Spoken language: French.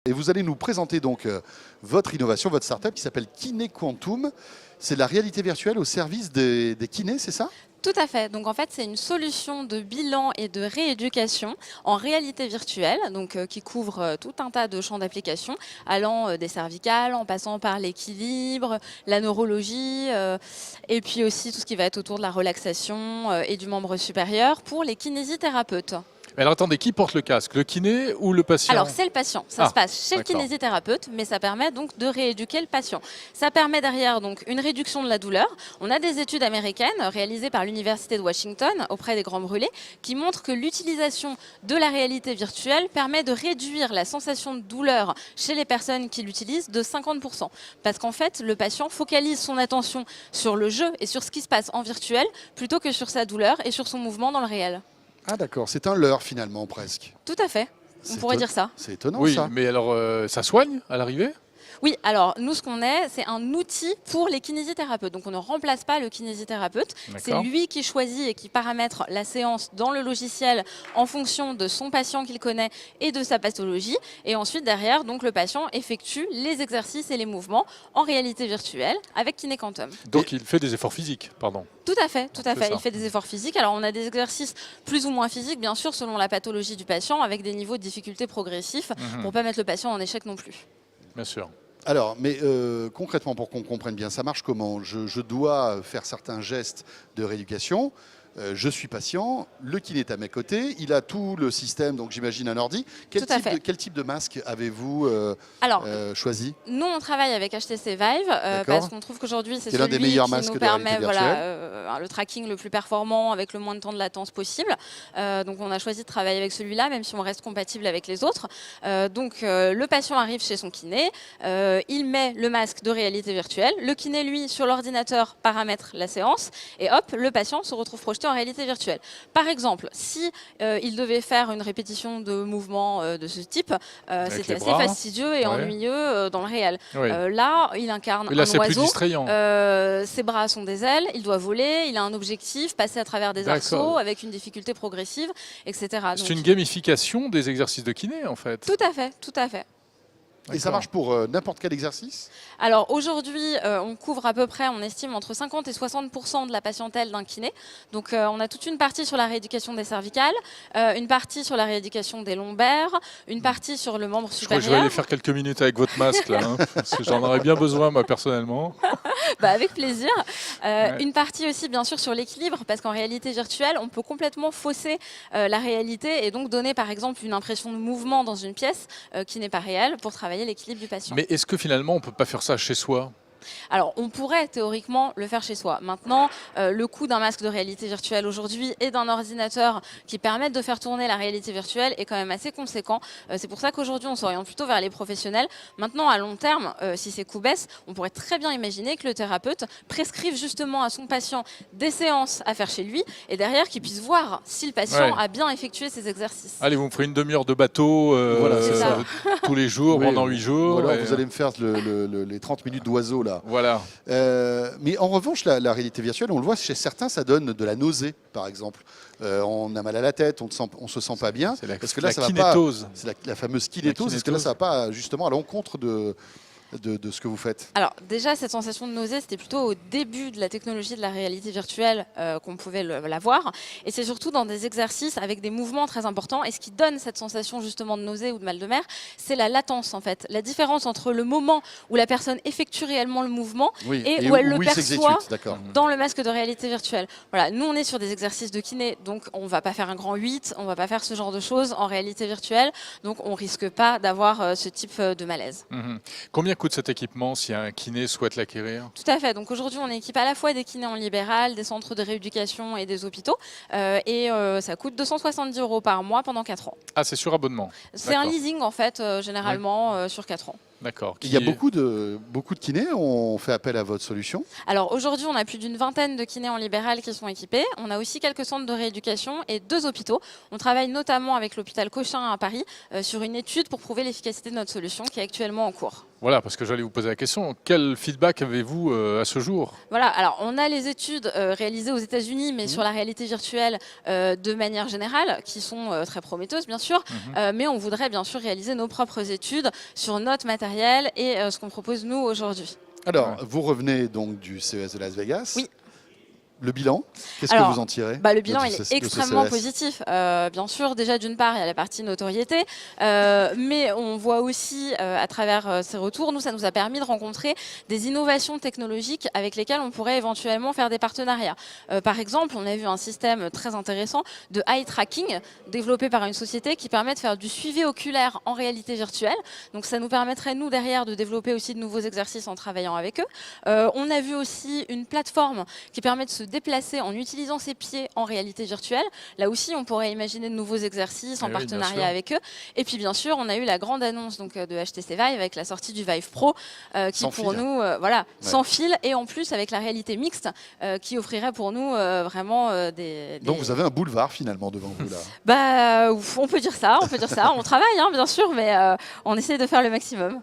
Et vous allez nous présenter donc votre innovation, votre startup qui s'appelle Kiné Quantum. C'est la réalité virtuelle au service des kinés, c'est ça? Tout à fait. Donc en fait, c'est une solution de bilan et de rééducation en réalité virtuelle, donc qui couvre tout un tas de champs d'application, allant des cervicales, en passant par l'équilibre, la neurologie, et puis aussi tout ce qui va être autour de la relaxation et du membre supérieur pour les kinésithérapeutes. Mais alors attendez, qui porte le casque? Le kiné ou le patient? Alors c'est le patient, ça se passe chez le kinésithérapeute, mais ça permet donc de rééduquer le patient. Ça permet derrière donc une réduction de la douleur. On a des études américaines réalisées par l'Université de Washington auprès des grands brûlés qui montrent que l'utilisation de la réalité virtuelle permet de réduire la sensation de douleur chez les personnes qui l'utilisent de 50%. Parce qu'en fait, le patient focalise son attention sur le jeu et sur ce qui se passe en virtuel plutôt que sur sa douleur et sur son mouvement dans le réel. Ah d'accord, c'est un leurre finalement presque. Tout à fait, on pourrait dire ça. C'est étonnant Oui, ça. mais alors ça soigne à l'arrivée? Oui, alors nous ce qu'on est, c'est un outil pour les kinésithérapeutes. Donc on ne remplace pas le kinésithérapeute. C'est lui qui choisit et qui paramètre la séance dans le logiciel en fonction de son patient qu'il connaît et de sa pathologie. Et ensuite derrière, donc le patient effectue les exercices et les mouvements en réalité virtuelle avec Kiné Quantum. Donc il fait des efforts physiques, pardon. Tout à fait, tout à fait. Il fait des efforts physiques. Alors on a des exercices plus ou moins physiques, bien sûr, selon la pathologie du patient, avec des niveaux de difficulté progressifs pour ne pas mettre le patient en échec non plus. Bien sûr. Alors, mais concrètement, pour qu'on comprenne bien, ça marche comment? Je dois faire certains gestes de rééducation. Je suis patient, le kiné est à mes côtés, il a tout le système, donc j'imagine un ordi. Quel type de masque avez-vous choisi? Nous, on travaille avec HTC Vive parce qu'on trouve qu'aujourd'hui, c'est celui des meilleurs qui masques nous permet le tracking le plus performant avec le moins de temps de latence possible. Donc, on a choisi de travailler avec celui-là, même si on reste compatible avec les autres. Le patient arrive chez son kiné, il met le masque de réalité virtuelle. Le kiné, lui, sur l'ordinateur, paramètre la séance et hop, le patient se retrouve projeté en réalité virtuelle. Par exemple, si il devait faire une répétition de mouvements de ce type, c'était assez fastidieux et ennuyeux dans le réel. Là, il incarne un oiseau. Plus distrayant. Ses bras sont des ailes, il doit voler, il a un objectif, passer à travers des arceaux avec une difficulté progressive, etc. C'est une gamification des exercices de kiné, en fait. Tout à fait, tout à fait. Et ça marche pour n'importe quel exercice? Alors aujourd'hui, on couvre à peu près, on estime, entre 50 et 60% de la patientèle d'un kiné. Donc on a toute une partie sur la rééducation des cervicales, une partie sur la rééducation des lombaires, une partie sur le membre supérieur. Je crois que je vais aller faire quelques minutes avec votre masque là, parce que j'en aurais bien besoin moi personnellement. Avec plaisir. Une partie aussi bien sûr sur l'équilibre, parce qu'en réalité virtuelle, on peut complètement fausser la réalité et donc donner par exemple une impression de mouvement dans une pièce qui n'est pas réelle pour travailler l'équilibre du patient. Mais est-ce que finalement on ne peut pas faire ça chez soi? Alors, on pourrait théoriquement le faire chez soi. Maintenant, le coût d'un masque de réalité virtuelle aujourd'hui et d'un ordinateur qui permettent de faire tourner la réalité virtuelle est quand même assez conséquent. C'est pour ça qu'aujourd'hui, on s'oriente plutôt vers les professionnels. Maintenant, à long terme, si ces coûts baissent, on pourrait très bien imaginer que le thérapeute prescrive justement à son patient des séances à faire chez lui et derrière qu'il puisse voir si le patient a bien effectué ses exercices. Allez, vous me ferez une demi-heure de bateau tous les jours pendant 8 jours. Ou alors vous allez me faire les 30 minutes d'oiseau là. Voilà. Mais en revanche, la réalité virtuelle, on le voit chez certains, ça donne de la nausée, par exemple. On a mal à la tête, on se sent pas bien. Parce que là, ça kinétose. C'est la fameuse kinétose. Est-ce que là, ça va pas justement à l'encontre de ce que vous faites? Alors déjà, cette sensation de nausée, c'était plutôt au début de la technologie de la réalité virtuelle qu'on pouvait l'avoir. Et c'est surtout dans des exercices avec des mouvements très importants. Et ce qui donne cette sensation justement de nausée ou de mal de mer, c'est la latence en fait. La différence entre le moment où la personne effectue réellement le mouvement et où elle le perçoit dans le masque de réalité virtuelle. Voilà, nous on est sur des exercices de kiné, donc on ne va pas faire un grand 8, on ne va pas faire ce genre de choses en réalité virtuelle. Donc on ne risque pas d'avoir ce type de malaise. Combien coûte cet équipement si un kiné souhaite l'acquérir? Tout à fait. Donc aujourd'hui, on équipe à la fois des kinés en libéral, des centres de rééducation et des hôpitaux. Ça coûte 270 € par mois pendant 4 ans. Ah, c'est sur abonnement? C'est un leasing en fait, généralement sur 4 ans. D'accord. Il y a beaucoup de kinés ont fait appel à votre solution. Alors aujourd'hui, on a plus d'une vingtaine de kinés en libéral qui sont équipés. On a aussi quelques centres de rééducation et 2 hôpitaux. On travaille notamment avec l'hôpital Cochin à Paris sur une étude pour prouver l'efficacité de notre solution qui est actuellement en cours. Voilà, parce que j'allais vous poser la question. Quel feedback avez-vous à ce jour? Voilà, alors on a les études réalisées aux États-Unis, mais sur la réalité virtuelle de manière générale, qui sont très prometteuses bien sûr, mais on voudrait bien sûr réaliser nos propres études sur notre matériel et ce qu'on propose nous aujourd'hui. Alors, vous revenez donc du CES de Las Vegas. Oui. Le bilan, qu'est-ce que vous en tirez? Le bilan il est extrêmement positif. Bien sûr, déjà d'une part, il y a la partie notoriété, mais on voit aussi à travers ces retours, ça nous a permis de rencontrer des innovations technologiques avec lesquelles on pourrait éventuellement faire des partenariats. Par exemple, on a vu un système très intéressant de eye tracking développé par une société qui permet de faire du suivi oculaire en réalité virtuelle. Donc ça nous permettrait, nous, derrière, de développer aussi de nouveaux exercices en travaillant avec eux. On a vu aussi une plateforme qui permet de se déplacer en utilisant ses pieds en réalité virtuelle. Là aussi, on pourrait imaginer de nouveaux exercices en partenariat avec eux. Et puis, bien sûr, on a eu la grande annonce de HTC Vive avec la sortie du Vive Pro, qui pour nous, sans fil, et en plus avec la réalité mixte, qui offrirait pour nous vraiment des... Donc vous avez un boulevard finalement devant vous là. On peut dire ça, on travaille bien sûr, mais on essaie de faire le maximum.